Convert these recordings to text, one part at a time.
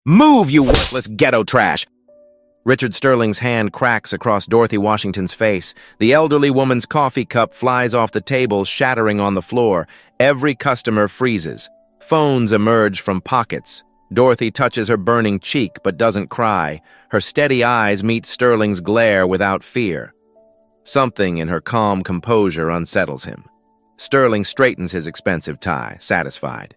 Move, you worthless ghetto trash! Richard Sterling's hand cracks across Dorothy Washington's face. The elderly woman's coffee cup flies off the table, shattering on the floor. Every customer freezes. Phones emerge from pockets. Dorothy touches her burning cheek but doesn't cry. Her steady eyes meet Sterling's glare without fear. Something in her calm composure unsettles him. Sterling straightens his expensive tie, satisfied.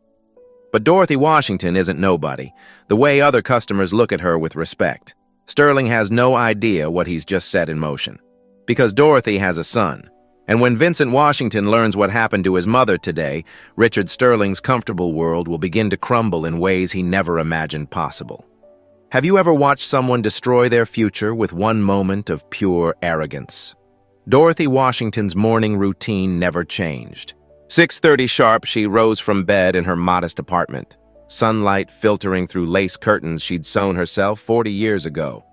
But Dorothy Washington isn't nobody, the way other customers look at her with respect. Sterling has no idea what he's just set in motion. Because Dorothy has a son. And when Vincent Washington learns what happened to his mother today, Richard Sterling's comfortable world will begin to crumble in ways he never imagined possible. Have you ever watched someone destroy their future with one moment of pure arrogance? Dorothy Washington's morning routine never changed. 6:30 sharp, she rose from bed in her modest apartment, sunlight filtering through lace curtains she'd sewn herself 40 years ago.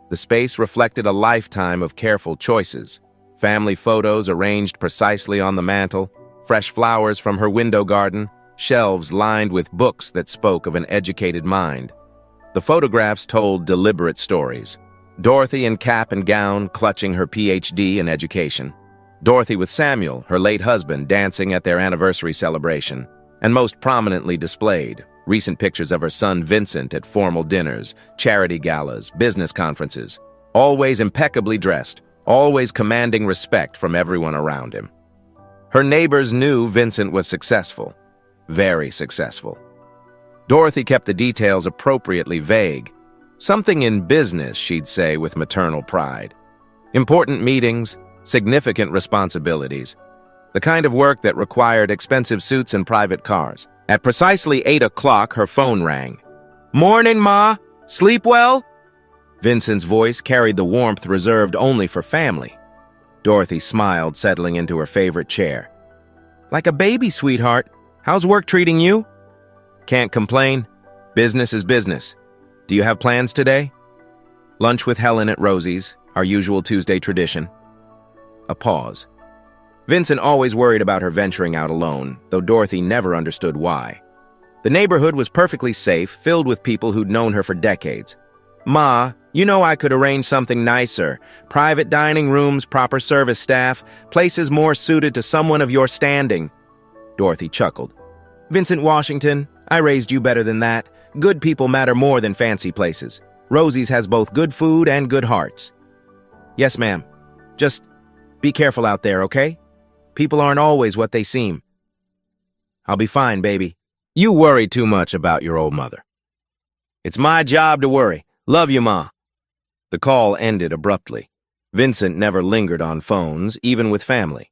The space reflected a lifetime of careful choices. Family photos arranged precisely on the mantel, fresh flowers from her window garden, shelves lined with books that spoke of an educated mind. The photographs told deliberate stories. Dorothy in cap and gown, clutching her PhD in education. Dorothy with Samuel, her late husband, dancing at their anniversary celebration. And most prominently displayed, recent pictures of her son Vincent at formal dinners, charity galas, business conferences. Always impeccably dressed, always commanding respect from everyone around him. Her neighbors knew Vincent was successful. Very successful. Dorothy kept the details appropriately vague. Something in business, she'd say with maternal pride. Important meetings, significant responsibilities. The kind of work that required expensive suits and private cars. At precisely 8 o'clock, her phone rang. "Morning, Ma! Sleep well?" Vincent's voice carried the warmth reserved only for family. Dorothy smiled, settling into her favorite chair. "Like a baby, sweetheart. How's work treating you?" "Can't complain. Business is business. Do you have plans today?" "Lunch with Helen at Rosie's, our usual Tuesday tradition." A pause. Vincent always worried about her venturing out alone, though Dorothy never understood why. The neighborhood was perfectly safe, filled with people who'd known her for decades. "Ma, you know I could arrange something nicer. Private dining rooms, proper service staff, places more suited to someone of your standing." Dorothy chuckled. "Vincent Washington, I raised you better than that. Good people matter more than fancy places. Rosie's has both good food and good hearts." "Yes, ma'am. Just be careful out there, okay? People aren't always what they seem." "I'll be fine, baby. You worry too much about your old mother." "It's my job to worry. Love you, Ma." The call ended abruptly. Vincent never lingered on phones, even with family.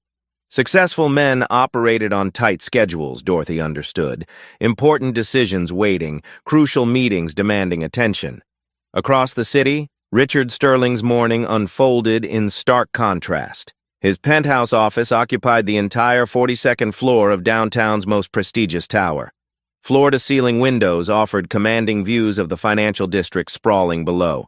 Successful men operated on tight schedules, Dorothy understood. Important decisions waiting, crucial meetings demanding attention. Across the city, Richard Sterling's morning unfolded in stark contrast. His penthouse office occupied the entire 42nd floor of downtown's most prestigious tower. Floor-to-ceiling windows offered commanding views of the financial district sprawling below.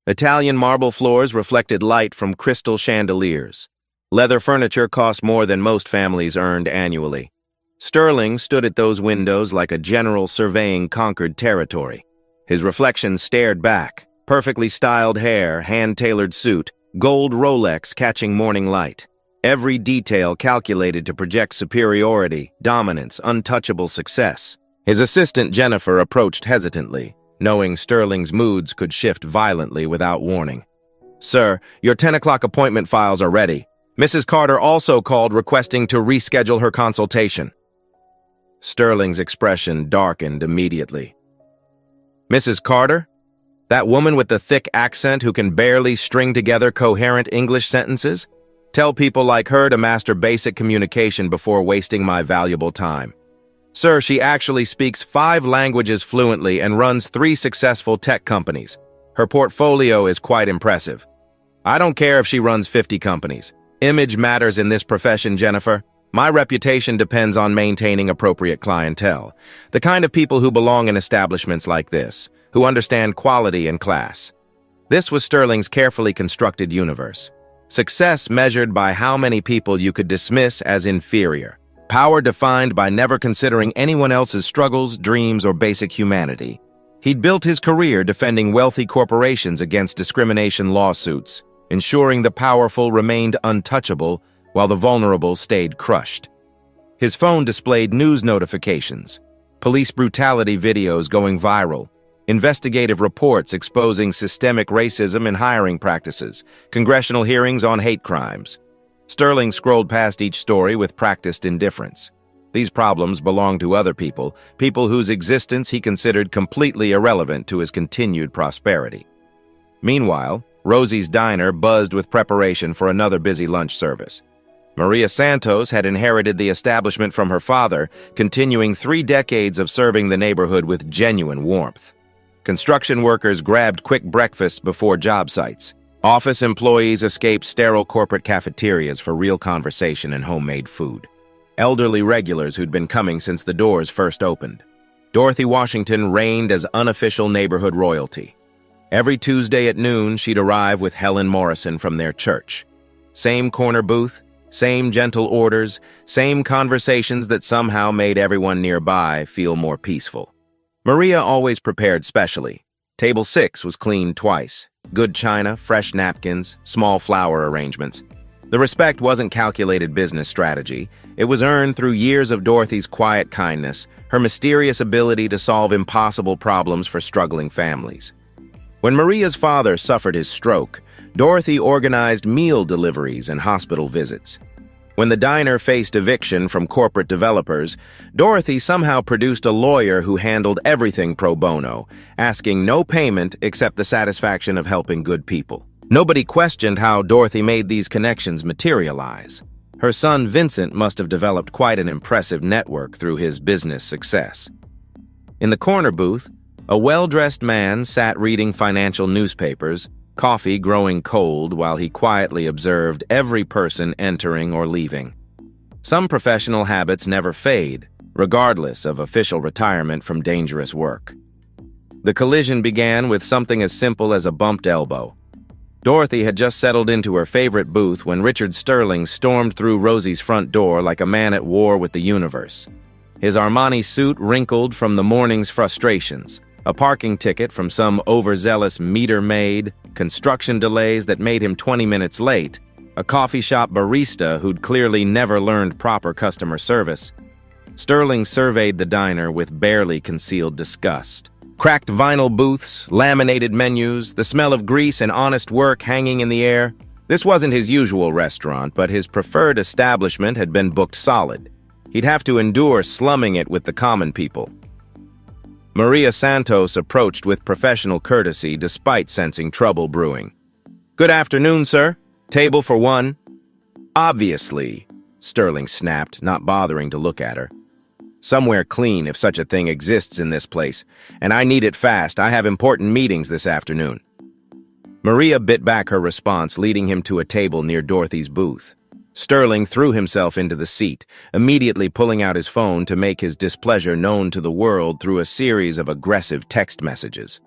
Italian marble floors reflected light from crystal chandeliers. Leather furniture cost more than most families earned annually. Sterling stood at those windows like a general surveying conquered territory. His reflection stared back, perfectly styled hair, hand-tailored suit, gold Rolex catching morning light. Every detail calculated to project superiority, dominance, untouchable success. His assistant Jennifer approached hesitantly, knowing Sterling's moods could shift violently without warning. "Sir, your 10 o'clock appointment files are ready. Mrs. Carter also called requesting to reschedule her consultation." Sterling's expression darkened immediately. "Mrs. Carter? That woman with the thick accent who can barely string together coherent English sentences? Tell people like her to master basic communication before wasting my valuable time. Sir, she actually speaks 5 languages fluently and runs 3 successful tech companies. Her portfolio is quite impressive. I don't care if she runs 50 companies. Image matters in this profession, Jennifer. My reputation depends on maintaining appropriate clientele. The kind of people who belong in establishments like this, who understand quality and class." This was Sterling's carefully constructed universe. Success measured by how many people you could dismiss as inferior. Power defined by never considering anyone else's struggles, dreams, or basic humanity. He'd built his career defending wealthy corporations against discrimination lawsuits, ensuring the powerful remained untouchable while the vulnerable stayed crushed. His phone displayed news notifications, police brutality videos going viral, investigative reports exposing systemic racism in hiring practices, congressional hearings on hate crimes. Sterling scrolled past each story with practiced indifference. These problems belonged to other people, people whose existence he considered completely irrelevant to his continued prosperity. Meanwhile, Rosie's diner buzzed with preparation for another busy lunch service. Maria Santos had inherited the establishment from her father, continuing 3 decades of serving the neighborhood with genuine warmth. Construction workers grabbed quick breakfasts before job sites. Office employees escaped sterile corporate cafeterias for real conversation and homemade food. Elderly regulars who'd been coming since the doors first opened. Dorothy Washington reigned as unofficial neighborhood royalty. Every Tuesday at noon, she'd arrive with Helen Morrison from their church. Same corner booth, same gentle orders, same conversations that somehow made everyone nearby feel more peaceful. Maria always prepared specially. Table 6 was cleaned twice. Good china, fresh napkins, small flower arrangements. The respect wasn't calculated business strategy. It was earned through years of Dorothy's quiet kindness, her mysterious ability to solve impossible problems for struggling families. When Maria's father suffered his stroke, Dorothy organized meal deliveries and hospital visits. When the diner faced eviction from corporate developers, Dorothy somehow produced a lawyer who handled everything pro bono, asking no payment except the satisfaction of helping good people. Nobody questioned how Dorothy made these connections materialize. Her son Vincent must have developed quite an impressive network through his business success. In the corner booth, a well-dressed man sat reading financial newspapers, coffee growing cold while he quietly observed every person entering or leaving. Some professional habits never fade, regardless of official retirement from dangerous work. The collision began with something as simple as a bumped elbow. Dorothy had just settled into her favorite booth when Richard Sterling stormed through Rosie's front door like a man at war with the universe. His Armani suit wrinkled from the morning's frustrations, a parking ticket from some overzealous meter maid, construction delays that made him 20 minutes late, a coffee shop barista who'd clearly never learned proper customer service. Sterling surveyed the diner with barely concealed disgust. Cracked vinyl booths, laminated menus, the smell of grease and honest work hanging in the air. This wasn't his usual restaurant, but his preferred establishment had been booked solid. He'd have to endure slumming it with the common people. Maria Santos approached with professional courtesy despite sensing trouble brewing. "Good afternoon, sir. Table for one." "Obviously," Sterling snapped, not bothering to look at her. "Somewhere clean, if such a thing exists in this place. And I need it fast. I have important meetings this afternoon." Maria bit back her response, leading him to a table near Dorothy's booth. Sterling threw himself into the seat, immediately pulling out his phone to make his displeasure known to the world through a series of aggressive text messages.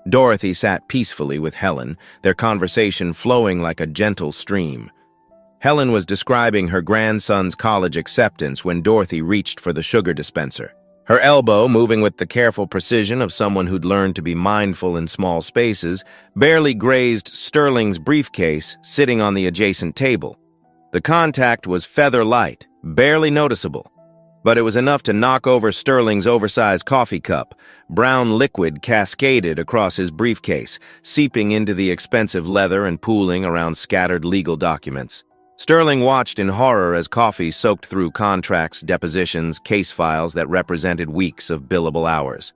Dorothy sat peacefully with Helen, their conversation flowing like a gentle stream. Helen was describing her grandson's college acceptance when Dorothy reached for the sugar dispenser. Her elbow, moving with the careful precision of someone who'd learned to be mindful in small spaces, barely grazed Sterling's briefcase sitting on the adjacent table. The contact was feather-light, barely noticeable, but it was enough to knock over Sterling's oversized coffee cup. Brown liquid cascaded across his briefcase, seeping into the expensive leather and pooling around scattered legal documents. Sterling watched in horror as coffee soaked through contracts, depositions, case files that represented weeks of billable hours.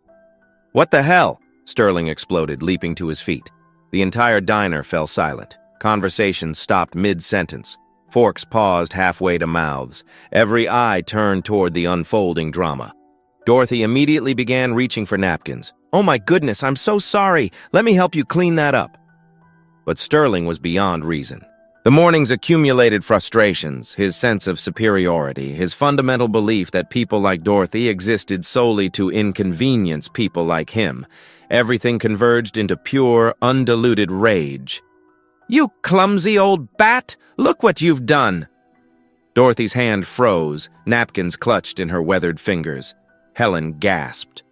"What the hell?" Sterling exploded, leaping to his feet. The entire diner fell silent. Conversation stopped mid-sentence. Forks paused halfway to mouths. Every eye turned toward the unfolding drama. Dorothy immediately began reaching for napkins. "Oh my goodness, I'm so sorry. Let me help you clean that up." But Sterling was beyond reason. The morning's accumulated frustrations, his sense of superiority, his fundamental belief that people like Dorothy existed solely to inconvenience people like him, everything converged into pure, undiluted rage. "You clumsy old bat! Look what you've done!" Dorothy's hand froze, napkins clutched in her weathered fingers. Helen gasped.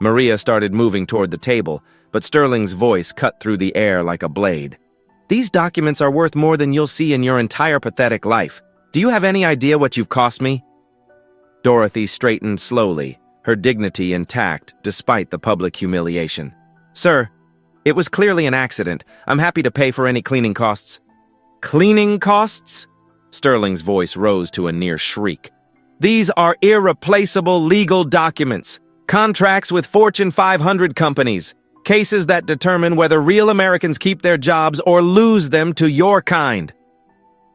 Maria started moving toward the table, but Sterling's voice cut through the air like a blade. "These documents are worth more than you'll see in your entire pathetic life. Do you have any idea what you've cost me?" Dorothy straightened slowly, her dignity intact despite the public humiliation. "Sir, it was clearly an accident. I'm happy to pay for any cleaning costs." "Cleaning costs?" Sterling's voice rose to a near shriek. "These are irreplaceable legal documents. Contracts with Fortune 500 companies. Cases that determine whether real Americans keep their jobs or lose them to your kind."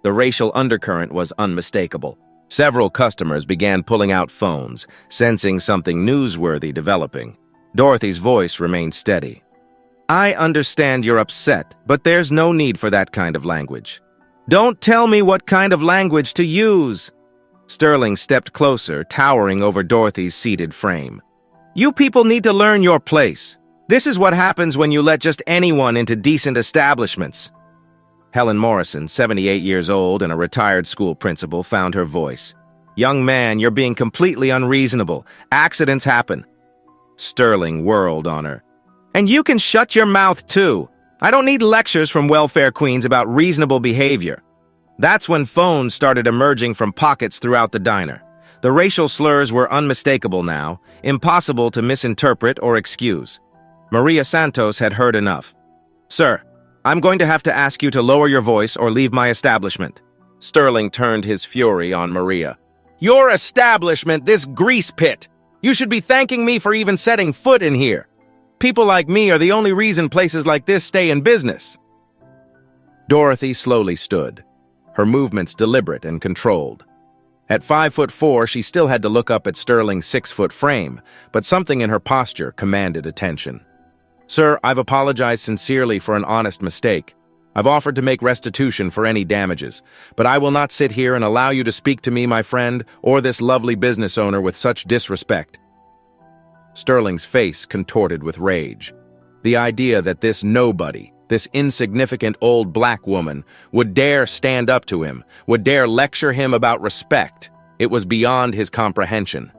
The racial undercurrent was unmistakable. Several customers began pulling out phones, sensing something newsworthy developing. Dorothy's voice remained steady. "I understand you're upset, but there's no need for that kind of language." "Don't tell me what kind of language to use." Sterling stepped closer, towering over Dorothy's seated frame. "You people need to learn your place. This is what happens when you let just anyone into decent establishments." Helen Morrison, 78 years old and a retired school principal, found her voice. "Young man, you're being completely unreasonable. Accidents happen." Sterling whirled on her. "And you can shut your mouth, too. I don't need lectures from welfare queens about reasonable behavior." That's when phones started emerging from pockets throughout the diner. The racial slurs were unmistakable now, impossible to misinterpret or excuse. Maria Santos had heard enough. "Sir, I'm going to have to ask you to lower your voice or leave my establishment." Sterling turned his fury on Maria. "Your establishment, this grease pit! You should be thanking me for even setting foot in here. People like me are the only reason places like this stay in business." Dorothy slowly stood, her movements deliberate and controlled. At 5'4", she still had to look up at Sterling's 6-foot frame, but something in her posture commanded attention. "Sir, I've apologized sincerely for an honest mistake. I've offered to make restitution for any damages, but I will not sit here and allow you to speak to me, my friend, or this lovely business owner with such disrespect." Sterling's face contorted with rage. The idea that this nobody, this insignificant old black woman, would dare stand up to him, would dare lecture him about respect, it was beyond his comprehension.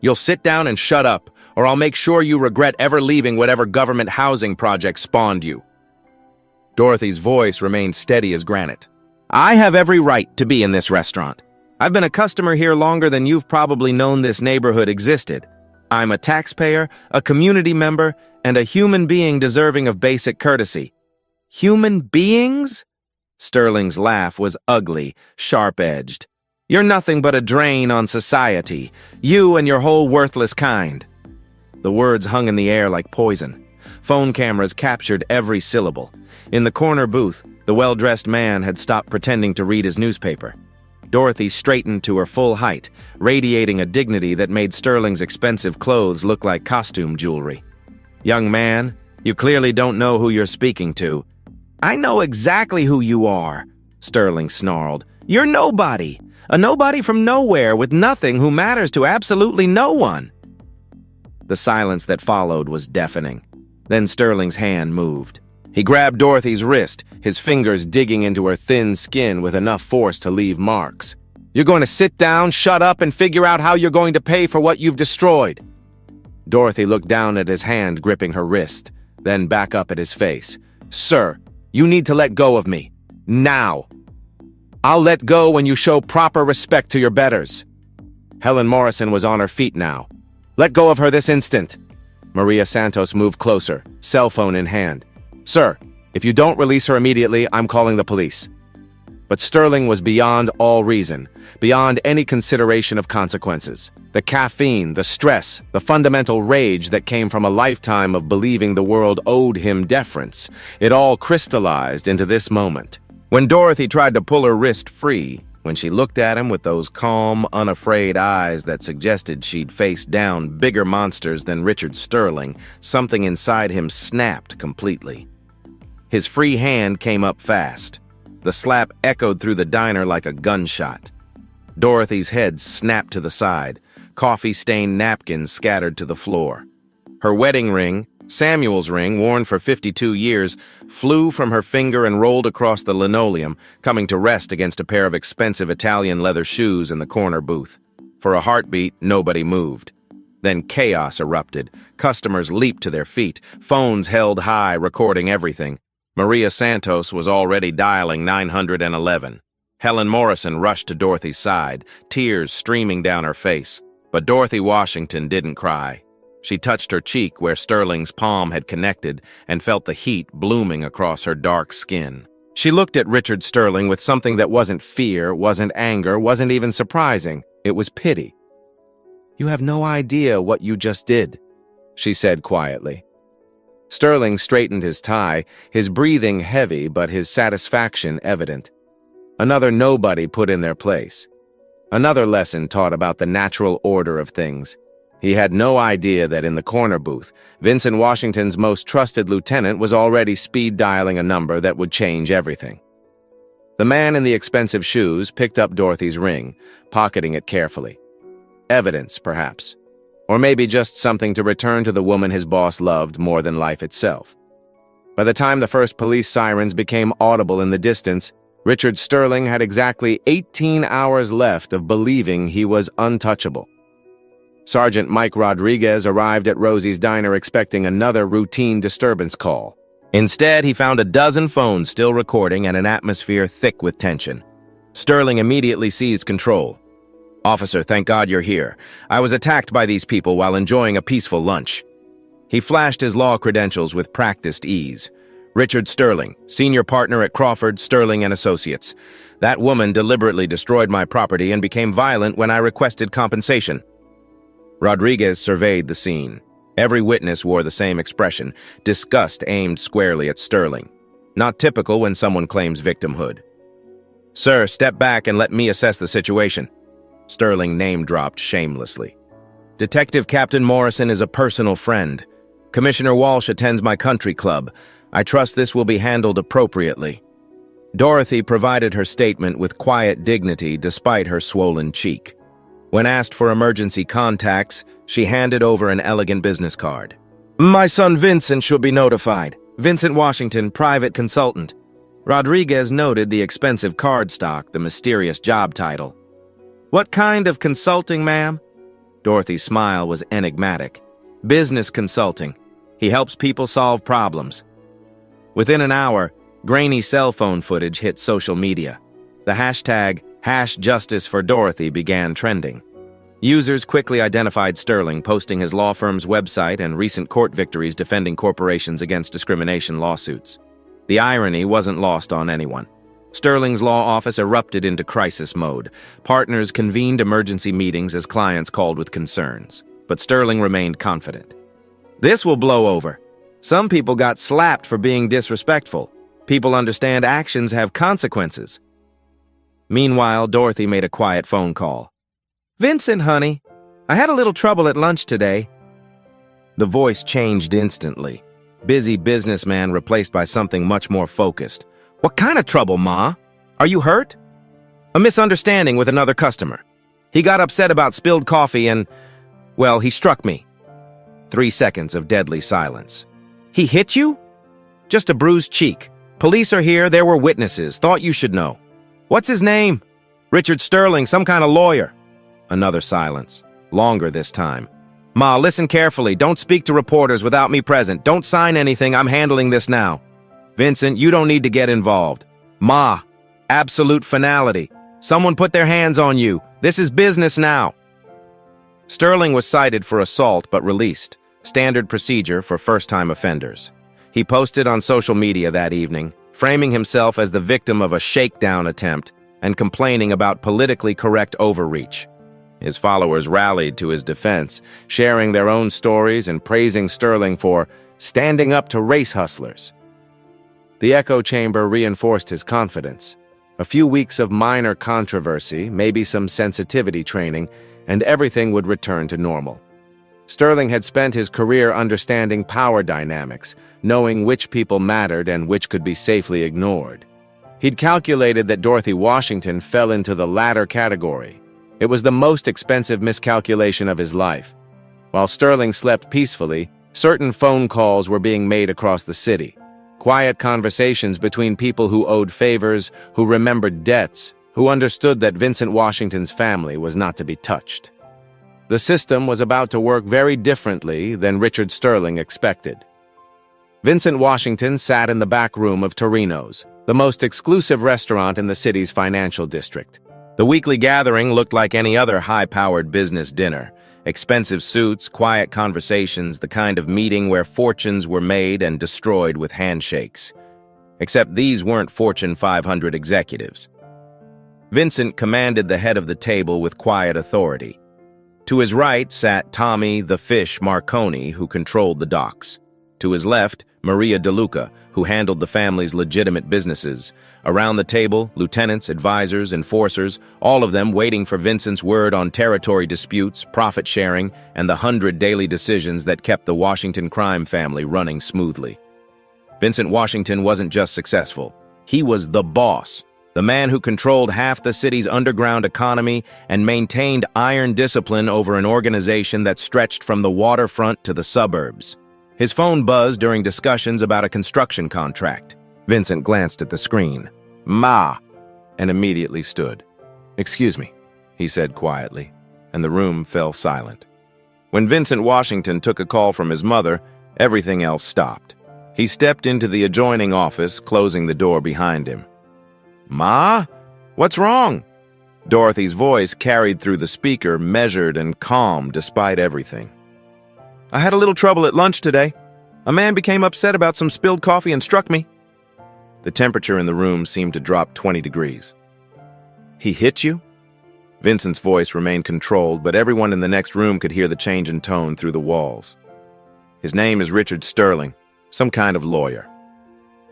"You'll sit down and shut up, or I'll make sure you regret ever leaving whatever government housing project spawned you." Dorothy's voice remained steady as granite. "I have every right to be in this restaurant. I've been a customer here longer than you've probably known this neighborhood existed. I'm a taxpayer, a community member, and a human being deserving of basic courtesy." "Human beings?" Sterling's laugh was ugly, sharp-edged. "You're nothing but a drain on society, you and your whole worthless kind." The words hung in the air like poison. Phone cameras captured every syllable. In the corner booth, the well-dressed man had stopped pretending to read his newspaper. Dorothy straightened to her full height, radiating a dignity that made Sterling's expensive clothes look like costume jewelry. "Young man, you clearly don't know who you're speaking to." "I know exactly who you are," Sterling snarled. "You're nobody. A nobody from nowhere with nothing who matters to absolutely no one." The silence that followed was deafening. Then Sterling's hand moved. He grabbed Dorothy's wrist, his fingers digging into her thin skin with enough force to leave marks. "You're going to sit down, shut up, and figure out how you're going to pay for what you've destroyed." Dorothy looked down at his hand gripping her wrist, then back up at his face. "Sir, you need to let go of me. Now. I'll let go when you show proper respect to your betters." Helen Morrison was on her feet now. "Let go of her this instant." Maria Santos moved closer, cell phone in hand. "Sir, if you don't release her immediately, I'm calling the police." But Sterling was beyond all reason, beyond any consideration of consequences. The caffeine, the stress, the fundamental rage that came from a lifetime of believing the world owed him deference, it all crystallized into this moment. When Dorothy tried to pull her wrist free, when she looked at him with those calm, unafraid eyes that suggested she'd face down bigger monsters than Richard Sterling, something inside him snapped completely. His free hand came up fast. The slap echoed through the diner like a gunshot. Dorothy's head snapped to the side, coffee-stained napkins scattered to the floor. Her wedding ring, Samuel's ring, worn for 52 years, flew from her finger and rolled across the linoleum, coming to rest against a pair of expensive Italian leather shoes in the corner booth. For a heartbeat, nobody moved. Then chaos erupted. Customers leaped to their feet, phones held high, recording everything. Maria Santos was already dialing 911. Helen Morrison rushed to Dorothy's side, tears streaming down her face. But Dorothy Washington didn't cry. She touched her cheek where Sterling's palm had connected and felt the heat blooming across her dark skin. She looked at Richard Sterling with something that wasn't fear, wasn't anger, wasn't even surprising. It was pity. "You have no idea what you just did," she said quietly. Sterling straightened his tie, his breathing heavy but his satisfaction evident. Another nobody put in their place. Another lesson taught about the natural order of things. He had no idea that in the corner booth, Vincent Washington's most trusted lieutenant was already speed dialing a number that would change everything. The man in the expensive shoes picked up Dorothy's ring, pocketing it carefully. Evidence, perhaps. Or maybe just something to return to the woman his boss loved more than life itself. By the time the first police sirens became audible in the distance, Richard Sterling had exactly 18 hours left of believing he was untouchable. Sergeant Mike Rodriguez arrived at Rosie's diner expecting another routine disturbance call. Instead, he found a dozen phones still recording and an atmosphere thick with tension. Sterling immediately seized control. "Officer, thank God you're here. I was attacked by these people while enjoying a peaceful lunch." He flashed his law credentials with practiced ease. "Richard Sterling, senior partner at Crawford, Sterling and Associates. That woman deliberately destroyed my property and became violent when I requested compensation." Rodriguez surveyed the scene. Every witness wore the same expression, disgust aimed squarely at Sterling. Not typical when someone claims victimhood. "Sir, step back and let me assess the situation." Sterling name-dropped shamelessly. "Detective Captain Morrison is a personal friend. Commissioner Walsh attends my country club. I trust this will be handled appropriately." Dorothy provided her statement with quiet dignity despite her swollen cheek. When asked for emergency contacts, she handed over an elegant business card. "My son Vincent should be notified. Vincent Washington, private consultant." Rodriguez noted the expensive cardstock, the mysterious job title. "What kind of consulting, ma'am?" Dorothy's smile was enigmatic. "Business consulting. He helps people solve problems." Within an hour, grainy cell phone footage hit social media. The hashtag #JusticeForDorothy began trending. Users quickly identified Sterling, posting his law firm's website and recent court victories defending corporations against discrimination lawsuits. The irony wasn't lost on anyone. Sterling's law office erupted into crisis mode. Partners convened emergency meetings as clients called with concerns. But Sterling remained confident. "This will blow over. Some people got slapped for being disrespectful. People understand actions have consequences." Meanwhile, Dorothy made a quiet phone call. "Vincent, honey, I had a little trouble at lunch today." The voice changed instantly. Busy businessman replaced by something much more focused. "What kind of trouble, Ma? Are you hurt?" "A misunderstanding with another customer. He got upset about spilled coffee and, well, he struck me." 3 seconds of deadly silence. "He hit you?" "Just a bruised cheek. Police are here, there were witnesses. Thought you should know." "What's his name?" "Richard Sterling, some kind of lawyer." Another silence. Longer this time. "Ma, listen carefully. Don't speak to reporters without me present. Don't sign anything. I'm handling this now." "Vincent, you don't need to get involved." "Ma, absolute finality. Someone put their hands on you. This is business now." Sterling was cited for assault but released. Standard procedure for first-time offenders. He posted on social media that evening, framing himself as the victim of a shakedown attempt and complaining about politically correct overreach. His followers rallied to his defense, sharing their own stories and praising Sterling for standing up to race hustlers. The echo chamber reinforced his confidence. A few weeks of minor controversy, maybe some sensitivity training, and everything would return to normal. Sterling had spent his career understanding power dynamics, knowing which people mattered and which could be safely ignored. He'd calculated that Dorothy Washington fell into the latter category. It was the most expensive miscalculation of his life. While Sterling slept peacefully, certain phone calls were being made across the city. Quiet conversations between people who owed favors, who remembered debts, who understood that Vincent Washington's family was not to be touched. The system was about to work very differently than Richard Sterling expected. Vincent Washington sat in the back room of Torino's, the most exclusive restaurant in the city's financial district. The weekly gathering looked like any other high-powered business dinner. Expensive suits, quiet conversations, the kind of meeting where fortunes were made and destroyed with handshakes. Except these weren't Fortune 500 executives. Vincent commanded the head of the table with quiet authority. To his right sat Tommy the Fish Marconi, who controlled the docks. To his left, Maria DeLuca, who handled the family's legitimate businesses. Around the table, lieutenants, advisors, enforcers, all of them waiting for Vincent's word on territory disputes, profit sharing, and the 100 daily decisions that kept the Washington crime family running smoothly. Vincent Washington wasn't just successful. He was the boss, the man who controlled half the city's underground economy and maintained iron discipline over an organization that stretched from the waterfront to the suburbs. His phone buzzed during discussions about a construction contract. Vincent glanced at the screen. "Ma!" and immediately stood. "Excuse me," he said quietly, and the room fell silent. When Vincent Washington took a call from his mother, everything else stopped. He stepped into the adjoining office, closing the door behind him. "Ma? What's wrong?" Dorothy's voice carried through the speaker, measured and calm despite everything. "I had a little trouble at lunch today. A man became upset about some spilled coffee and struck me." The temperature in the room seemed to drop 20 degrees. "He hit you?" Vincent's voice remained controlled, but everyone in the next room could hear the change in tone through the walls. "His name is Richard Sterling, some kind of lawyer."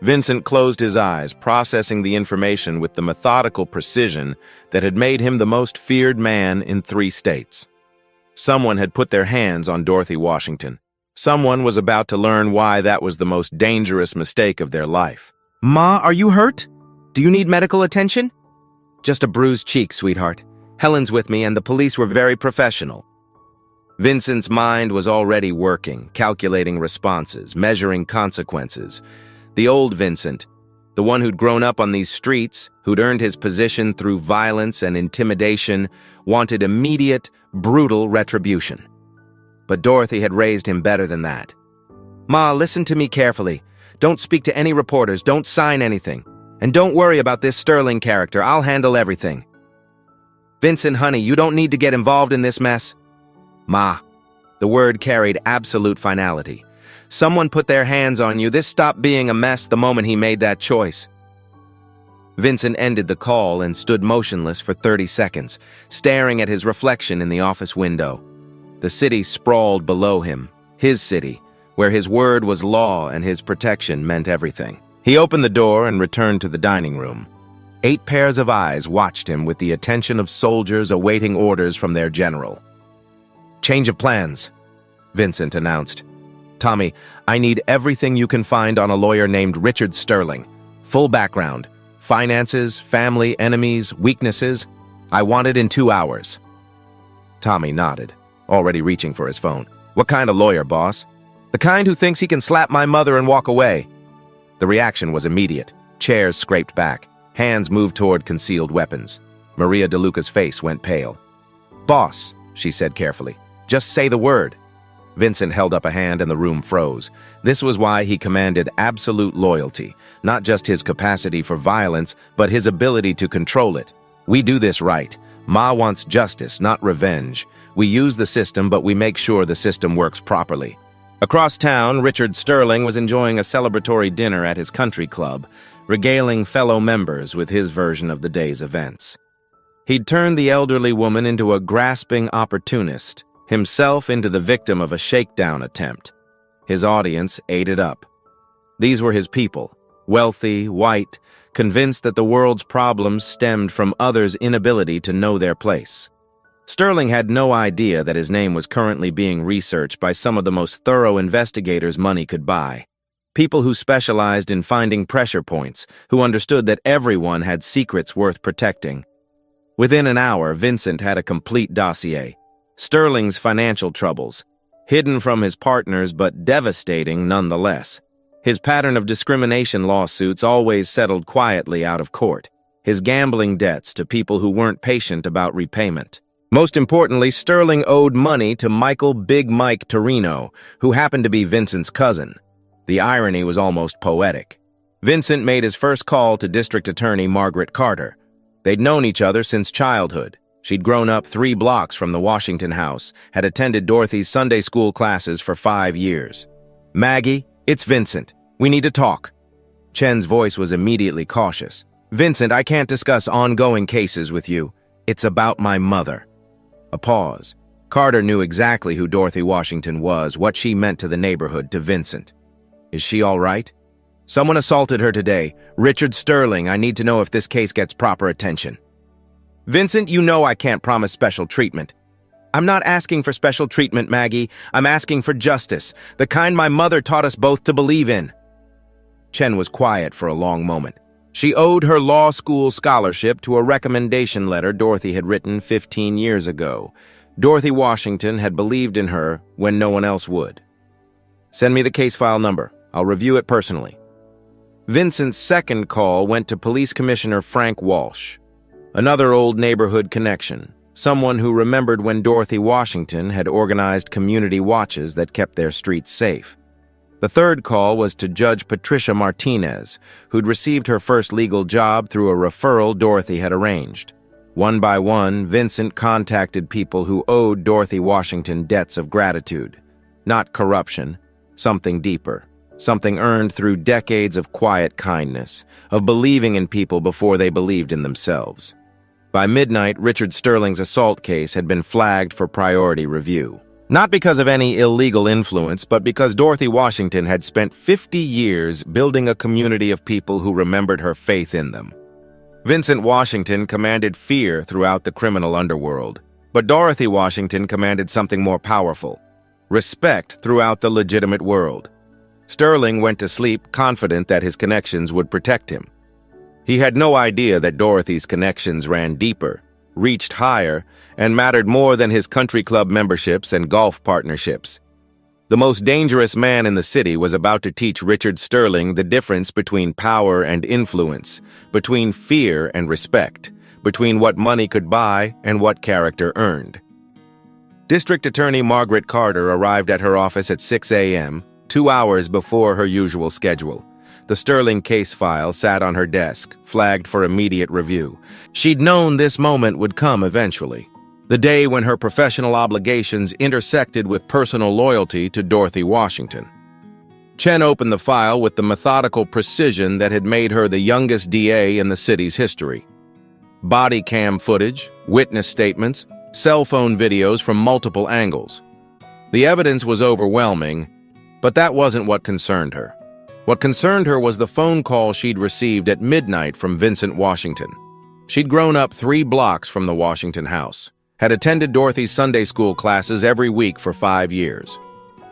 Vincent closed his eyes, processing the information with the methodical precision that had made him the most feared man in 3 states. Someone had put their hands on Dorothy Washington. Someone was about to learn why that was the most dangerous mistake of their life. "Ma, are you hurt? Do you need medical attention?" "Just a bruised cheek, sweetheart. Helen's with me and the police were very professional." Vincent's mind was already working, calculating responses, measuring consequences. The old Vincent, the one who'd grown up on these streets, who'd earned his position through violence and intimidation, wanted immediate, brutal retribution. But Dorothy had raised him better than that. "Ma, listen to me carefully. Don't speak to any reporters, don't sign anything. And don't worry about this Sterling character, I'll handle everything." "Vincent, honey, you don't need to get involved in this mess." "Ma." The word carried absolute finality. "Someone put their hands on you. This stopped being a mess the moment he made that choice." Vincent ended the call and stood motionless for 30 seconds, staring at his reflection in the office window. The city sprawled below him, his city, where his word was law and his protection meant everything. He opened the door and returned to the dining room. 8 pairs of eyes watched him with the attention of soldiers awaiting orders from their general. "Change of plans," Vincent announced. "Tommy, I need everything you can find on a lawyer named Richard Sterling. Full background. Finances, family, enemies, weaknesses. I want it in 2 hours." Tommy nodded, already reaching for his phone. "What kind of lawyer, boss?" "The kind who thinks he can slap my mother and walk away." The reaction was immediate. Chairs scraped back. Hands moved toward concealed weapons. Maria DeLuca's face went pale. "Boss," she said carefully, "just say the word." Vincent held up a hand and the room froze. This was why he commanded absolute loyalty, not just his capacity for violence, but his ability to control it. "We do this right. Ma wants justice, not revenge. We use the system, but we make sure the system works properly." Across town, Richard Sterling was enjoying a celebratory dinner at his country club, regaling fellow members with his version of the day's events. He'd turned the elderly woman into a grasping opportunist, himself into the victim of a shakedown attempt. His audience ate it up. These were his people, wealthy, white, convinced that the world's problems stemmed from others' inability to know their place. Sterling had no idea that his name was currently being researched by some of the most thorough investigators money could buy. People who specialized in finding pressure points, who understood that everyone had secrets worth protecting. Within an hour, Vincent had a complete dossier. Sterling's financial troubles, hidden from his partners but devastating nonetheless. His pattern of discrimination lawsuits always settled quietly out of court. His gambling debts to people who weren't patient about repayment. Most importantly, Sterling owed money to Michael Big Mike Torino, who happened to be Vincent's cousin. The irony was almost poetic. Vincent made his first call to District Attorney Margaret Carter. They'd known each other since childhood. She'd grown up 3 blocks from the Washington house, had attended Dorothy's Sunday school classes for 5 years. "Maggie, it's Vincent. We need to talk." Chen's voice was immediately cautious. "Vincent, I can't discuss ongoing cases with you. It's about my mother." A pause. Carter knew exactly who Dorothy Washington was, what she meant to the neighborhood, to Vincent. "Is she all right?" "Someone assaulted her today. Richard Sterling. I need to know if this case gets proper attention." "Vincent, you know I can't promise special treatment." "I'm not asking for special treatment, Maggie. I'm asking for justice, the kind my mother taught us both to believe in." Chen was quiet for a long moment. She owed her law school scholarship to a recommendation letter Dorothy had written 15 years ago. Dorothy Washington had believed in her when no one else would. "Send me the case file number. I'll review it personally." Vincent's second call went to Police Commissioner Frank Walsh. Another old neighborhood connection, someone who remembered when Dorothy Washington had organized community watches that kept their streets safe. The third call was to Judge Patricia Martinez, who'd received her first legal job through a referral Dorothy had arranged. One by one, Vincent contacted people who owed Dorothy Washington debts of gratitude. Not corruption, something deeper. Something earned through decades of quiet kindness, of believing in people before they believed in themselves. By midnight, Richard Sterling's assault case had been flagged for priority review. Not because of any illegal influence, but because Dorothy Washington had spent 50 years building a community of people who remembered her faith in them. Vincent Washington commanded fear throughout the criminal underworld, but Dorothy Washington commanded something more powerful: respect throughout the legitimate world. Sterling went to sleep confident that his connections would protect him. He had no idea that Dorothy's connections ran deeper, reached higher, and mattered more than his country club memberships and golf partnerships. The most dangerous man in the city was about to teach Richard Sterling the difference between power and influence, between fear and respect, between what money could buy and what character earned. District Attorney Margaret Carter arrived at her office at 6 a.m., 2 hours before her usual schedule. The Sterling case file sat on her desk, flagged for immediate review. She'd known this moment would come eventually, the day when her professional obligations intersected with personal loyalty to Dorothy Washington. Chen opened the file with the methodical precision that had made her the youngest DA in the city's history. Body cam footage, witness statements, cell phone videos from multiple angles. The evidence was overwhelming, but that wasn't what concerned her. What concerned her was the phone call she'd received at midnight from Vincent Washington. She'd grown up 3 blocks from the Washington house, had attended Dorothy's Sunday school classes every week for 5 years.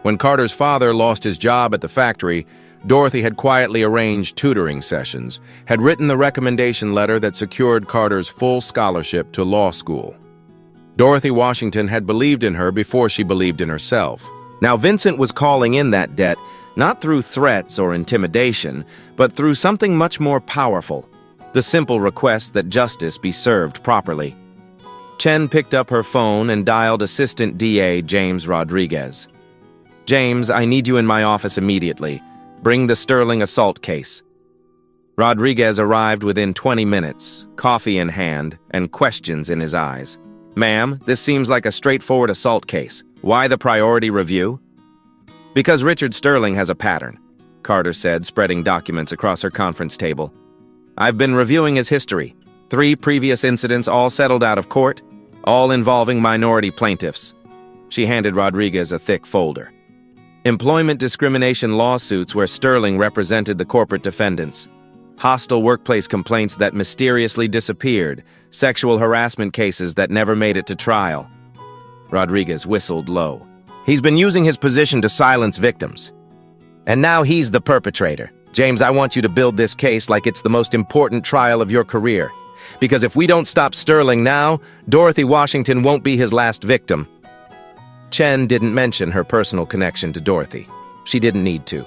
When Carter's father lost his job at the factory, Dorothy had quietly arranged tutoring sessions, had written the recommendation letter that secured Carter's full scholarship to law school. Dorothy Washington had believed in her before she believed in herself. Now Vincent was calling in that debt, not through threats or intimidation, but through something much more powerful: the simple request that justice be served properly. Chen picked up her phone and dialed Assistant DA James Rodriguez. "James, I need you in my office immediately. Bring the Sterling assault case." Rodriguez arrived within 20 minutes, coffee in hand and questions in his eyes. "Ma'am, this seems like a straightforward assault case. Why the priority review?" "Because Richard Sterling has a pattern," Carter said, spreading documents across her conference table. "I've been reviewing his history. 3 previous incidents all settled out of court, all involving minority plaintiffs." She handed Rodriguez a thick folder. Employment discrimination lawsuits where Sterling represented the corporate defendants. Hostile workplace complaints that mysteriously disappeared. Sexual harassment cases that never made it to trial. Rodriguez whistled low. "He's been using his position to silence victims. And now he's the perpetrator. James, I want you to build this case like it's the most important trial of your career. Because if we don't stop Sterling now, Dorothy Washington won't be his last victim." Chen didn't mention her personal connection to Dorothy. She didn't need to.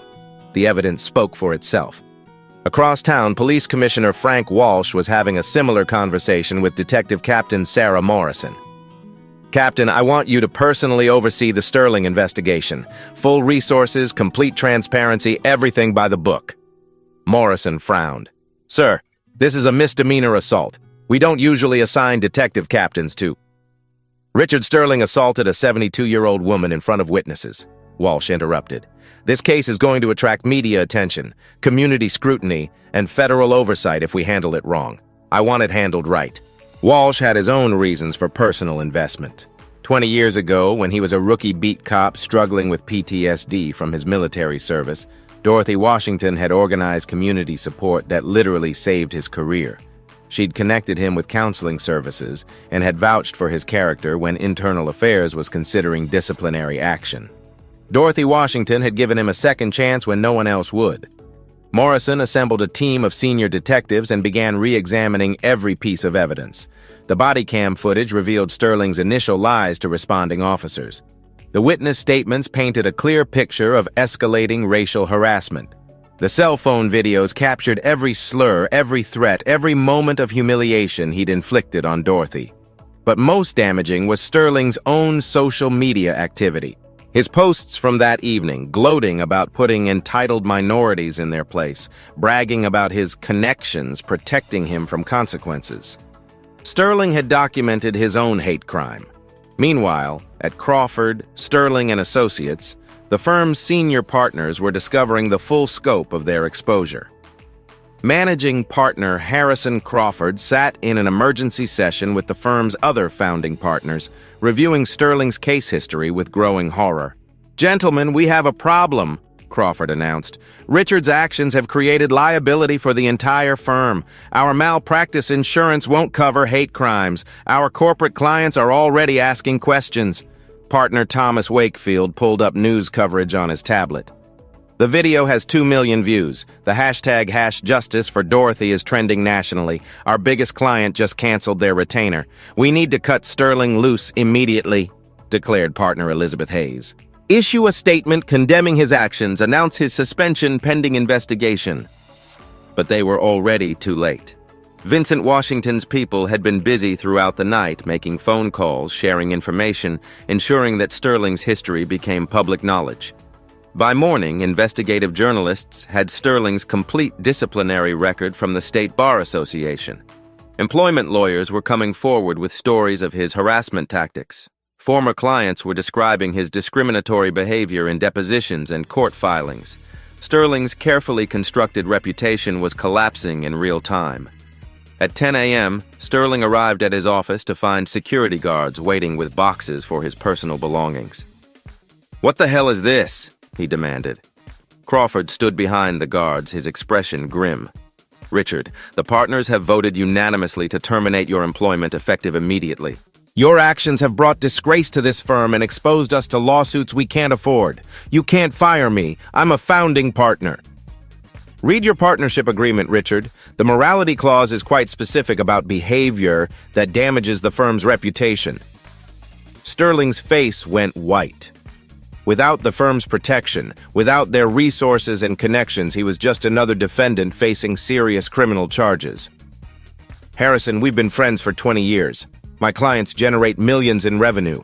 The evidence spoke for itself. Across town, Police Commissioner Frank Walsh was having a similar conversation with Detective Captain Sarah Morrison. Captain, I want you to personally oversee the Sterling investigation. Full resources, complete transparency, everything by the book. Morrison frowned. Sir, this is a misdemeanor assault. We don't usually assign detective captains to. Richard Sterling assaulted a 72-year-old woman in front of witnesses. Walsh interrupted. This case is going to attract media attention, community scrutiny, and federal oversight if we handle it wrong. I want it handled right. Walsh had his own reasons for personal investment. 20 years ago, when he was a rookie beat cop struggling with PTSD from his military service, Dorothy Washington had organized community support that literally saved his career. She'd connected him with counseling services and had vouched for his character when Internal Affairs was considering disciplinary action. Dorothy Washington had given him a second chance when no one else would. Morrison assembled a team of senior detectives and began re-examining every piece of evidence. The body cam footage revealed Sterling's initial lies to responding officers. The witness statements painted a clear picture of escalating racial harassment. The cell phone videos captured every slur, every threat, every moment of humiliation he'd inflicted on Dorothy. But most damaging was Sterling's own social media activity. His posts from that evening, gloating about putting entitled minorities in their place, bragging about his connections protecting him from consequences. Sterling had documented his own hate crime. Meanwhile, at Crawford, Sterling & Associates, the firm's senior partners were discovering the full scope of their exposure. Managing partner Harrison Crawford sat in an emergency session with the firm's other founding partners, reviewing Sterling's case history with growing horror. "Gentlemen, we have a problem," Crawford announced. "Richard's actions have created liability for the entire firm. Our malpractice insurance won't cover hate crimes. Our corporate clients are already asking questions." Partner Thomas Wakefield pulled up news coverage on his tablet. The video has 2 million views. The hashtag #Justice for Dorothy is trending nationally. Our biggest client just canceled their retainer. "We need to cut Sterling loose immediately," declared partner Elizabeth Hayes. "Issue a statement condemning his actions, announce his suspension pending investigation." But they were already too late. Vincent Washington's people had been busy throughout the night, making phone calls, sharing information, ensuring that Sterling's history became public knowledge. By morning, investigative journalists had Sterling's complete disciplinary record from the State Bar Association. Employment lawyers were coming forward with stories of his harassment tactics. Former clients were describing his discriminatory behavior in depositions and court filings. Sterling's carefully constructed reputation was collapsing in real time. At 10 a.m., Sterling arrived at his office to find security guards waiting with boxes for his personal belongings. "What the hell is this?" he demanded. Crawford stood behind the guards, his expression grim. "Richard, the partners have voted unanimously to terminate your employment effective immediately. Your actions have brought disgrace to this firm and exposed us to lawsuits we can't afford. You can't fire me. I'm a founding partner." "Read your partnership agreement, Richard. The morality clause is quite specific about behavior that damages the firm's reputation." Sterling's face went white. Without the firm's protection, without their resources and connections, he was just another defendant facing serious criminal charges. "Harrison, we've been friends for 20 years. My clients generate millions in revenue.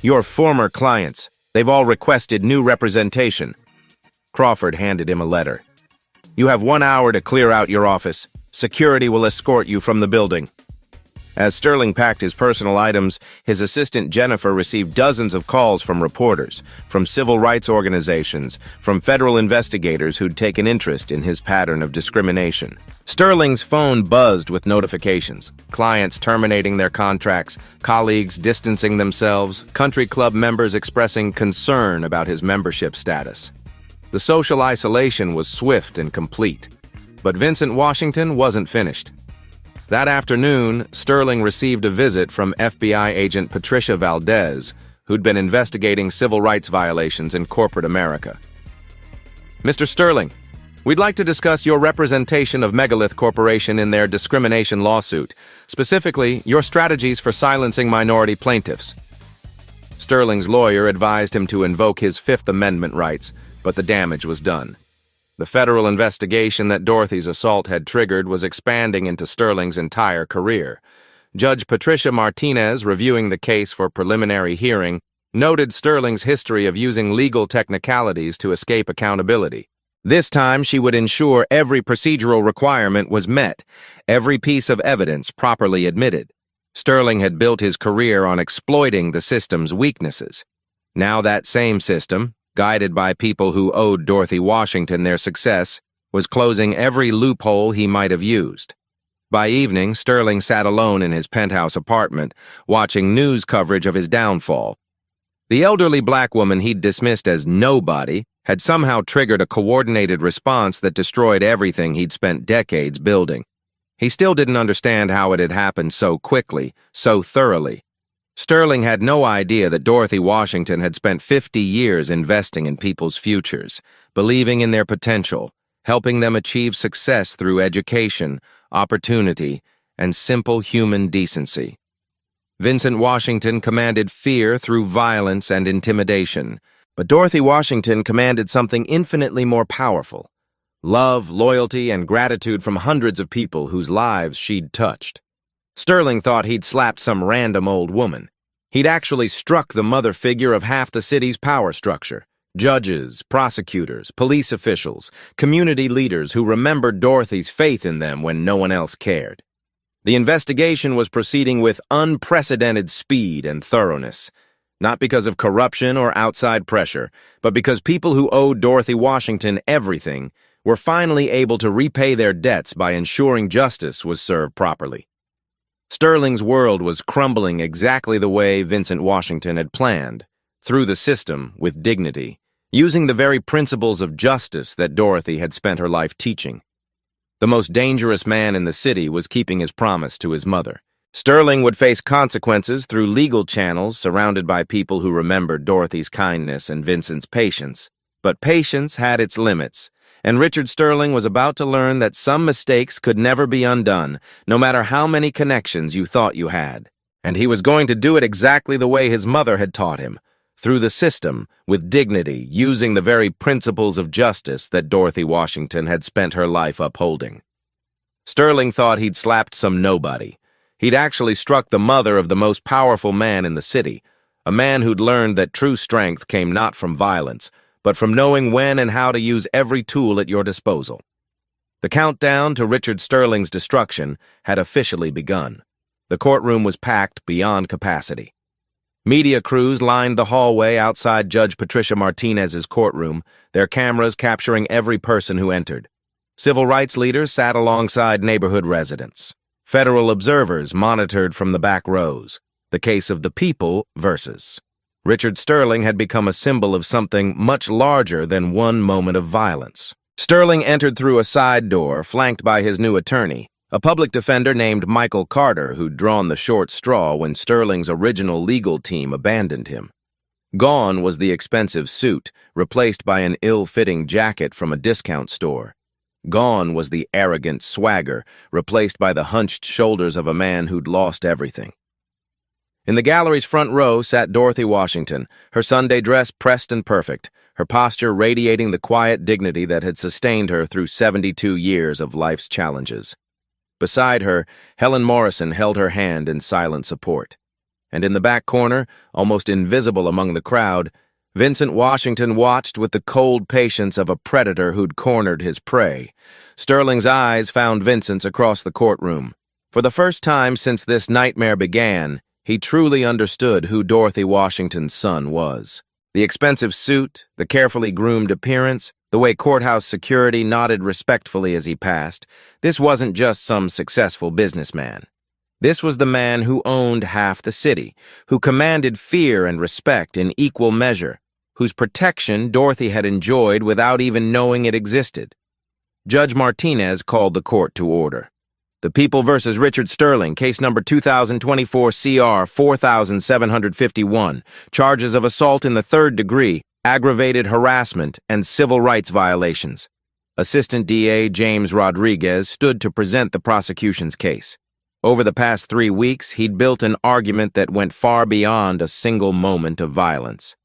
Your former clients, they've all requested new representation." Crawford handed him a letter. "You have 1 hour to clear out your office. Security will escort you from the building." As Sterling packed his personal items, his assistant Jennifer received dozens of calls from reporters, from civil rights organizations, from federal investigators who'd taken interest in his pattern of discrimination. Sterling's phone buzzed with notifications. Clients terminating their contracts, colleagues distancing themselves, country club members expressing concern about his membership status. The social isolation was swift and complete. But Vincent Washington wasn't finished. That afternoon, Sterling received a visit from FBI agent Patricia Valdez, who'd been investigating civil rights violations in corporate America. "Mr. Sterling, we'd like to discuss your representation of Megalith Corporation in their discrimination lawsuit, specifically your strategies for silencing minority plaintiffs." Sterling's lawyer advised him to invoke his Fifth Amendment rights, but the damage was done. The federal investigation that Dorothy's assault had triggered was expanding into Sterling's entire career. Judge Patricia Martinez, reviewing the case for preliminary hearing, noted Sterling's history of using legal technicalities to escape accountability. This time, she would ensure every procedural requirement was met, every piece of evidence properly admitted. Sterling had built his career on exploiting the system's weaknesses. Now that same system, guided by people who owed Dorothy Washington their success, was closing every loophole he might have used. By evening, Sterling sat alone in his penthouse apartment, watching news coverage of his downfall. The elderly black woman he'd dismissed as nobody had somehow triggered a coordinated response that destroyed everything he'd spent decades building. He still didn't understand how it had happened so quickly, so thoroughly. Sterling had no idea that Dorothy Washington had spent 50 years investing in people's futures, believing in their potential, helping them achieve success through education, opportunity, and simple human decency. Vincent Washington commanded fear through violence and intimidation, but Dorothy Washington commanded something infinitely more powerful: love, loyalty, and gratitude from hundreds of people whose lives she'd touched. Sterling thought he'd slapped some random old woman. He'd actually struck the mother figure of half the city's power structure: judges, prosecutors, police officials, community leaders who remembered Dorothy's faith in them when no one else cared. The investigation was proceeding with unprecedented speed and thoroughness, not because of corruption or outside pressure, but because people who owed Dorothy Washington everything were finally able to repay their debts by ensuring justice was served properly. Sterling's world was crumbling exactly the way Vincent Washington had planned, through the system with dignity, using the very principles of justice that Dorothy had spent her life teaching. The most dangerous man in the city was keeping his promise to his mother. Sterling would face consequences through legal channels surrounded by people who remembered Dorothy's kindness and Vincent's patience. But patience had its limits, and Richard Sterling was about to learn that some mistakes could never be undone, no matter how many connections you thought you had. And he was going to do it exactly the way his mother had taught him, through the system, with dignity, using the very principles of justice that Dorothy Washington had spent her life upholding. Sterling thought he'd slapped some nobody. He'd actually struck the mother of the most powerful man in the city, a man who'd learned that true strength came not from violence, but from knowing when and how to use every tool at your disposal. The countdown to Richard Sterling's destruction had officially begun. The courtroom was packed beyond capacity. Media crews lined the hallway outside Judge Patricia Martinez's courtroom, their cameras capturing every person who entered. Civil rights leaders sat alongside neighborhood residents. Federal observers monitored from the back rows. The case of the people versus. Richard Sterling had become a symbol of something much larger than one moment of violence. Sterling entered through a side door, flanked by his new attorney, a public defender named Michael Carter, who'd drawn the short straw when Sterling's original legal team abandoned him. Gone was the expensive suit, replaced by an ill-fitting jacket from a discount store. Gone was the arrogant swagger, replaced by the hunched shoulders of a man who'd lost everything. In the gallery's front row sat Dorothy Washington, her Sunday dress pressed and perfect, her posture radiating the quiet dignity that had sustained her through 72 years of life's challenges. Beside her, Helen Morrison held her hand in silent support. And in the back corner, almost invisible among the crowd, Vincent Washington watched with the cold patience of a predator who'd cornered his prey. Sterling's eyes found Vincent's across the courtroom. For the first time since this nightmare began, he truly understood who Dorothy Washington's son was. The expensive suit, the carefully groomed appearance, the way courthouse security nodded respectfully as he passed, this wasn't just some successful businessman. This was the man who owned half the city, who commanded fear and respect in equal measure, whose protection Dorothy had enjoyed without even knowing it existed. Judge Martinez called the court to order. The People versus Richard Sterling, case number 2024 CR 4751, charges of assault in the third degree, aggravated harassment, and civil rights violations. Assistant DA James Rodriguez stood to present the prosecution's case. Over the past 3 weeks, he'd built an argument that went far beyond a single moment of violence.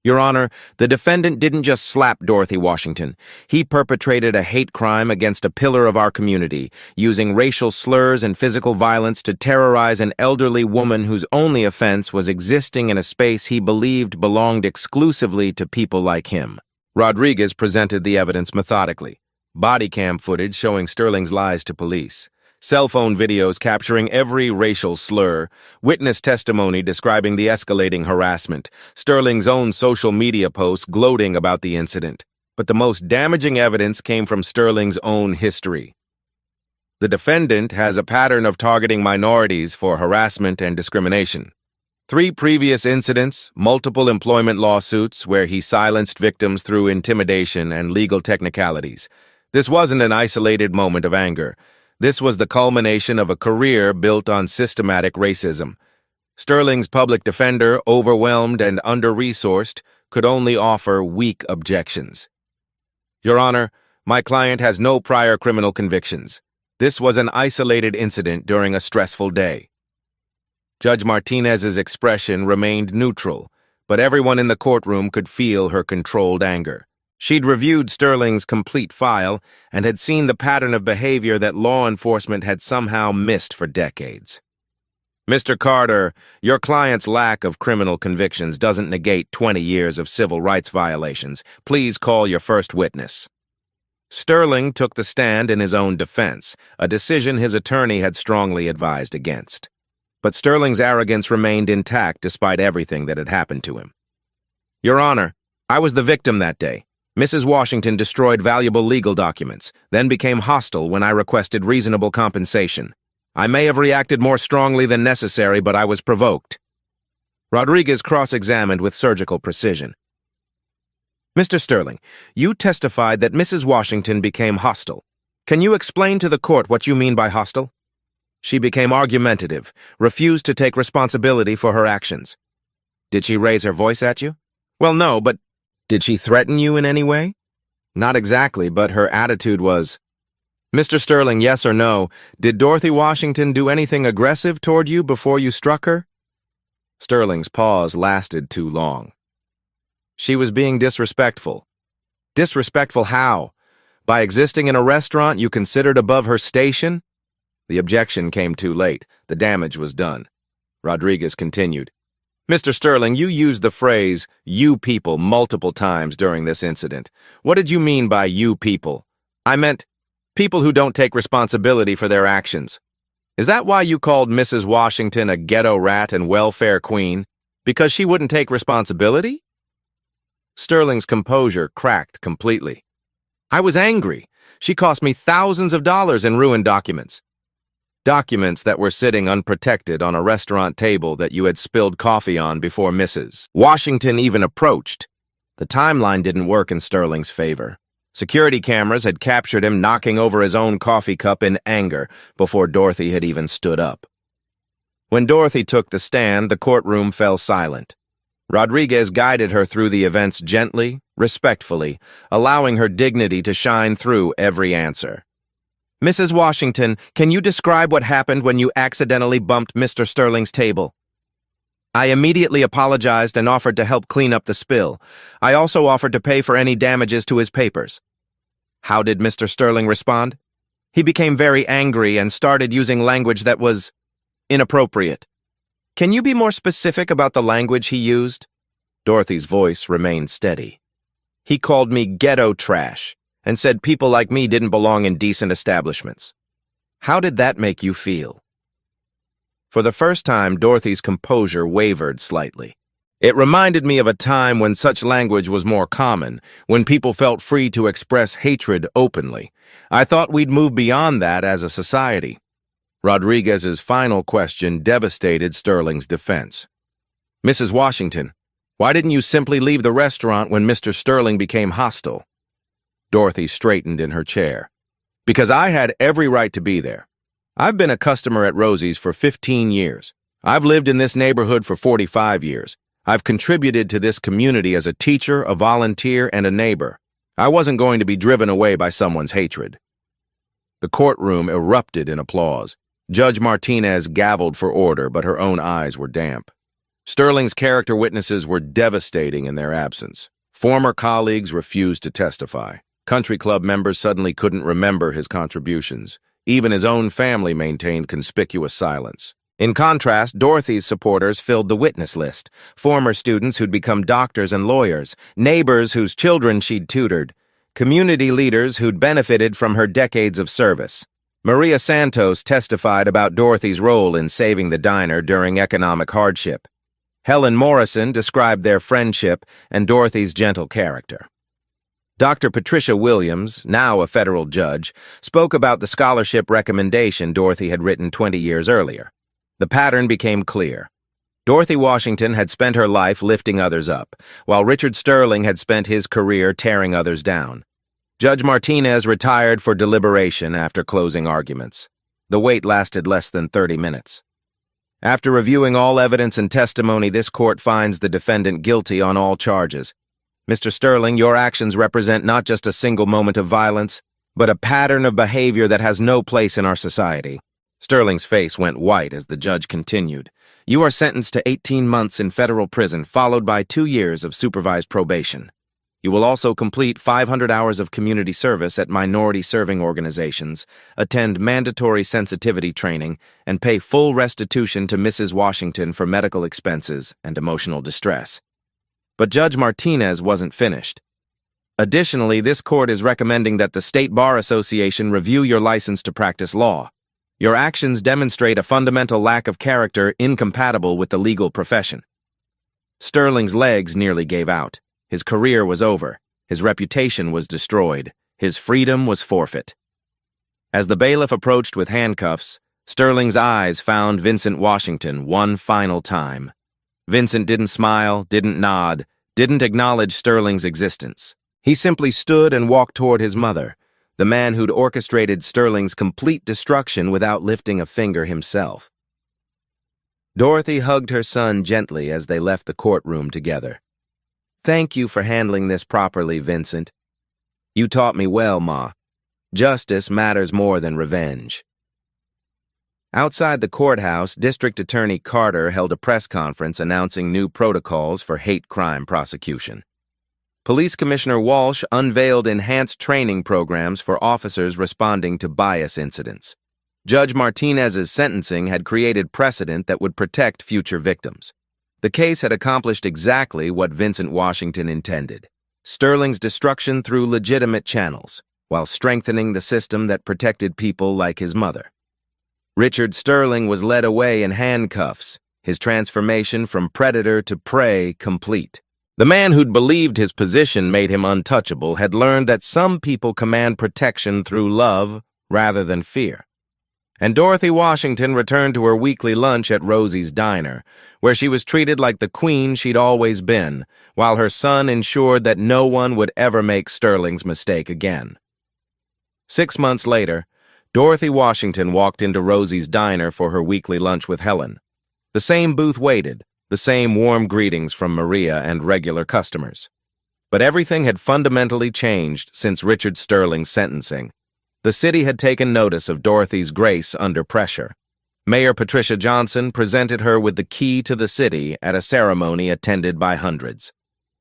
Your Honor, the defendant didn't just slap Dorothy Washington. He perpetrated a hate crime against a pillar of our community, using racial slurs and physical violence to terrorize an elderly woman whose only offense was existing in a space he believed belonged exclusively to people like him. Rodriguez presented the evidence methodically. Body cam footage showing Sterling's lies to police. Cell phone videos capturing every racial slur, witness testimony describing the escalating harassment, Sterling's own social media posts gloating about the incident. But the most damaging evidence came from Sterling's own history. The defendant has a pattern of targeting minorities for harassment and discrimination. 3 previous incidents, multiple employment lawsuits where he silenced victims through intimidation and legal technicalities. This wasn't an isolated moment of anger. This was the culmination of a career built on systematic racism. Sterling's public defender, overwhelmed and under-resourced, could only offer weak objections. Your Honor, my client has no prior criminal convictions. This was an isolated incident during a stressful day. Judge Martinez's expression remained neutral, but everyone in the courtroom could feel her controlled anger. She'd reviewed Sterling's complete file and had seen the pattern of behavior that law enforcement had somehow missed for decades. Mr. Carter, your client's lack of criminal convictions doesn't negate 20 years of civil rights violations. Please call your first witness. Sterling took the stand in his own defense, a decision his attorney had strongly advised against. But Sterling's arrogance remained intact despite everything that had happened to him. Your Honor, I was the victim that day. Mrs. Washington destroyed valuable legal documents, then became hostile when I requested reasonable compensation. I may have reacted more strongly than necessary, but I was provoked. Rodriguez cross-examined with surgical precision. Mr. Sterling, you testified that Mrs. Washington became hostile. Can you explain to the court what you mean by hostile? She became argumentative, refused to take responsibility for her actions. Did she raise her voice at you? Well, no, but did she threaten you in any way? Not exactly, but her attitude was... Mr. Sterling, yes or no, did Dorothy Washington do anything aggressive toward you before you struck her? Sterling's pause lasted too long. She was being disrespectful. Disrespectful how? By existing in a restaurant you considered above her station? The objection came too late. The damage was done. Rodriguez continued. Mr. Sterling, you used the phrase, you people, multiple times during this incident. What did you mean by you people? I meant people who don't take responsibility for their actions. Is that why you called Mrs. Washington a ghetto rat and welfare queen? Because she wouldn't take responsibility? Sterling's composure cracked completely. I was angry. She cost me thousands of dollars in ruined documents. Documents that were sitting unprotected on a restaurant table that you had spilled coffee on before Mrs. Washington even approached. The timeline didn't work in Sterling's favor. Security cameras had captured him knocking over his own coffee cup in anger before Dorothy had even stood up. When Dorothy took the stand, the courtroom fell silent. Rodriguez guided her through the events gently, respectfully, allowing her dignity to shine through every answer. Mrs. Washington, can you describe what happened when you accidentally bumped Mr. Sterling's table? I immediately apologized and offered to help clean up the spill. I also offered to pay for any damages to his papers. How did Mr. Sterling respond? He became very angry and started using language that was inappropriate. Can you be more specific about the language he used? Dorothy's voice remained steady. He called me ghetto trash and said people like me didn't belong in decent establishments. How did that make you feel? For the first time, Dorothy's composure wavered slightly. It reminded me of a time when such language was more common, when people felt free to express hatred openly. I thought we'd move beyond that as a society. Rodriguez's final question devastated Sterling's defense. Mrs. Washington, why didn't you simply leave the restaurant when Mr. Sterling became hostile? Dorothy straightened in her chair. Because I had every right to be there. I've been a customer at Rosie's for 15 years. I've lived in this neighborhood for 45 years. I've contributed to this community as a teacher, a volunteer, and a neighbor. I wasn't going to be driven away by someone's hatred. The courtroom erupted in applause. Judge Martinez gavelled for order, but her own eyes were damp. Sterling's character witnesses were devastating in their absence. Former colleagues refused to testify. Country club members suddenly couldn't remember his contributions. Even his own family maintained conspicuous silence. In contrast, Dorothy's supporters filled the witness list. Former students who'd become doctors and lawyers, neighbors whose children she'd tutored, community leaders who'd benefited from her decades of service. Maria Santos testified about Dorothy's role in saving the diner during economic hardship. Helen Morrison described their friendship and Dorothy's gentle character. Dr. Patricia Williams, now a federal judge, spoke about the scholarship recommendation Dorothy had written 20 years earlier. The pattern became clear. Dorothy Washington had spent her life lifting others up, while Richard Sterling had spent his career tearing others down. Judge Martinez retired for deliberation after closing arguments. The wait lasted less than 30 minutes. After reviewing all evidence and testimony, this court finds the defendant guilty on all charges. Mr. Sterling, your actions represent not just a single moment of violence, but a pattern of behavior that has no place in our society. Sterling's face went white as the judge continued. You are sentenced to 18 months in federal prison, followed by 2 years of supervised probation. You will also complete 500 hours of community service at minority-serving organizations, attend mandatory sensitivity training, and pay full restitution to Mrs. Washington for medical expenses and emotional distress. But Judge Martinez wasn't finished. Additionally, this court is recommending that the State Bar Association review your license to practice law. Your actions demonstrate a fundamental lack of character incompatible with the legal profession. Sterling's legs nearly gave out. His career was over. His reputation was destroyed. His freedom was forfeit. As the bailiff approached with handcuffs, Sterling's eyes found Vincent Washington one final time. Vincent didn't smile, didn't nod, didn't acknowledge Sterling's existence. He simply stood and walked toward his mother, the man who'd orchestrated Sterling's complete destruction without lifting a finger himself. Dorothy hugged her son gently as they left the courtroom together. Thank you for handling this properly, Vincent. You taught me well, Ma. Justice matters more than revenge. Outside the courthouse, District Attorney Carter held a press conference announcing new protocols for hate crime prosecution. Police Commissioner Walsh unveiled enhanced training programs for officers responding to bias incidents. Judge Martinez's sentencing had created precedent that would protect future victims. The case had accomplished exactly what Vincent Washington intended: Sterling's destruction through legitimate channels, while strengthening the system that protected people like his mother. Richard Sterling was led away in handcuffs, his transformation from predator to prey complete. The man who'd believed his position made him untouchable had learned that some people command protection through love rather than fear. And Dorothy Washington returned to her weekly lunch at Rosie's Diner, where she was treated like the queen she'd always been, while her son ensured that no one would ever make Sterling's mistake again. 6 months later, Dorothy Washington walked into Rosie's Diner for her weekly lunch with Helen. The same booth waited, the same warm greetings from Maria and regular customers. But everything had fundamentally changed since Richard Sterling's sentencing. The city had taken notice of Dorothy's grace under pressure. Mayor Patricia Johnson presented her with the key to the city at a ceremony attended by hundreds.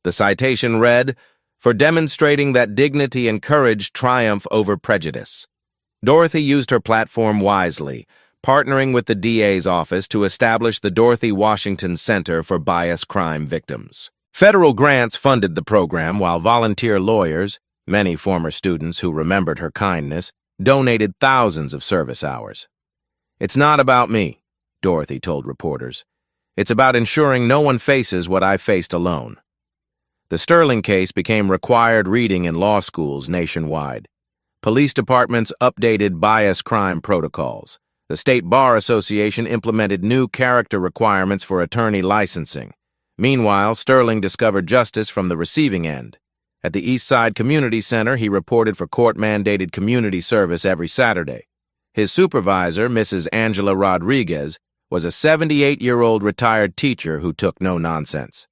The citation read, "For demonstrating that dignity and courage triumph over prejudice." Dorothy used her platform wisely, partnering with the DA's office to establish the Dorothy Washington Center for Bias Crime Victims. Federal grants funded the program, while volunteer lawyers, many former students who remembered her kindness, donated thousands of service hours. "It's not about me," Dorothy told reporters. "It's about ensuring no one faces what I faced alone." The Sterling case became required reading in law schools nationwide. Police departments updated bias crime protocols. The State Bar Association implemented new character requirements for attorney licensing. Meanwhile, Sterling discovered justice from the receiving end. At the East Side Community Center, he reported for court-mandated community service every Saturday. His supervisor, Mrs. Angela Rodriguez, was a 78-year-old retired teacher who took no nonsense.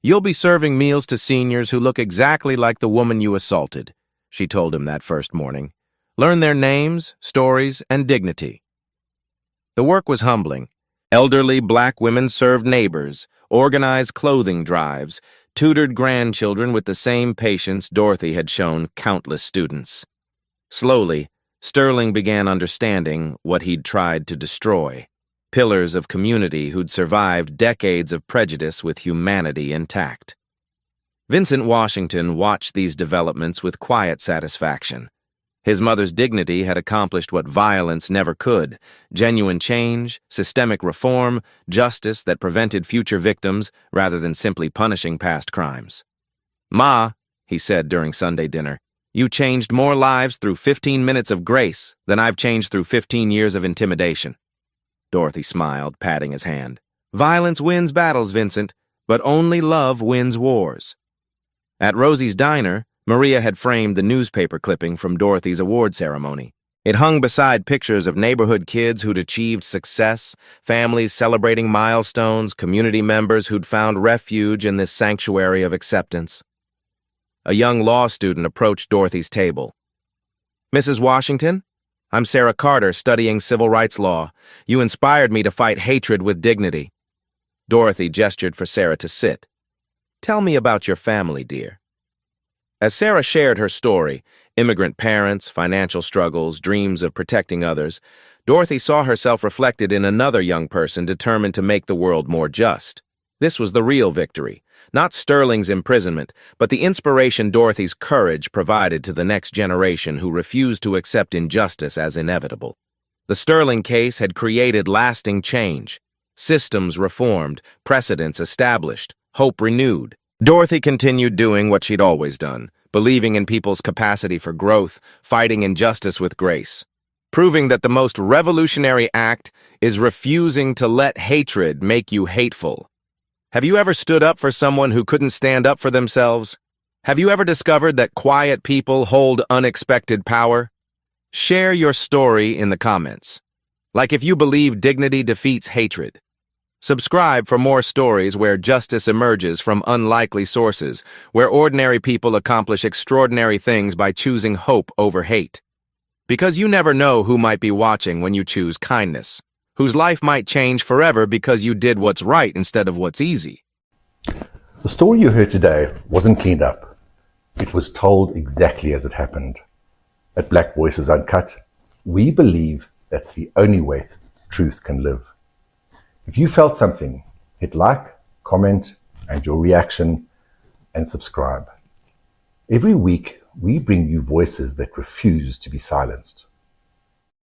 "You'll be serving meals to seniors who look exactly like the woman you assaulted," she told him that first morning. "Learn their names, stories, and dignity." The work was humbling. Elderly black women served neighbors, organized clothing drives, tutored grandchildren with the same patience Dorothy had shown countless students. Slowly, Sterling began understanding what he'd tried to destroy. Pillars of community who'd survived decades of prejudice with humanity intact. Vincent Washington watched these developments with quiet satisfaction. His mother's dignity had accomplished what violence never could: genuine change, systemic reform, justice that prevented future victims rather than simply punishing past crimes. "Ma," he said during Sunday dinner, "you changed more lives through 15 minutes of grace than I've changed through 15 years of intimidation." Dorothy smiled, patting his hand. "Violence wins battles, Vincent, but only love wins wars." At Rosie's diner, Maria had framed the newspaper clipping from Dorothy's award ceremony. It hung beside pictures of neighborhood kids who'd achieved success, families celebrating milestones, community members who'd found refuge in this sanctuary of acceptance. A young law student approached Dorothy's table. "Mrs. Washington, I'm Sarah Carter, studying civil rights law. You inspired me to fight hatred with dignity." Dorothy gestured for Sarah to sit. "Tell me about your family, dear." As Sarah shared her story, immigrant parents, financial struggles, dreams of protecting others, Dorothy saw herself reflected in another young person determined to make the world more just. This was the real victory, not Sterling's imprisonment, but the inspiration Dorothy's courage provided to the next generation who refused to accept injustice as inevitable. The Sterling case had created lasting change. Systems reformed, precedents established, hope renewed. Dorothy continued doing what she'd always done, believing in people's capacity for growth, fighting injustice with grace, proving that the most revolutionary act is refusing to let hatred make you hateful. Have you ever stood up for someone who couldn't stand up for themselves? Have you ever discovered that quiet people hold unexpected power? Share your story in the comments. Like if you believe dignity defeats hatred. Subscribe for more stories where justice emerges from unlikely sources, where ordinary people accomplish extraordinary things by choosing hope over hate. Because you never know who might be watching when you choose kindness, whose life might change forever because you did what's right instead of what's easy. The story you heard today wasn't cleaned up. It was told exactly as it happened. At Black Voices Uncut, we believe that's the only way truth can live. If you felt something, hit like, comment, and your reaction, and subscribe. Every week, we bring you voices that refuse to be silenced.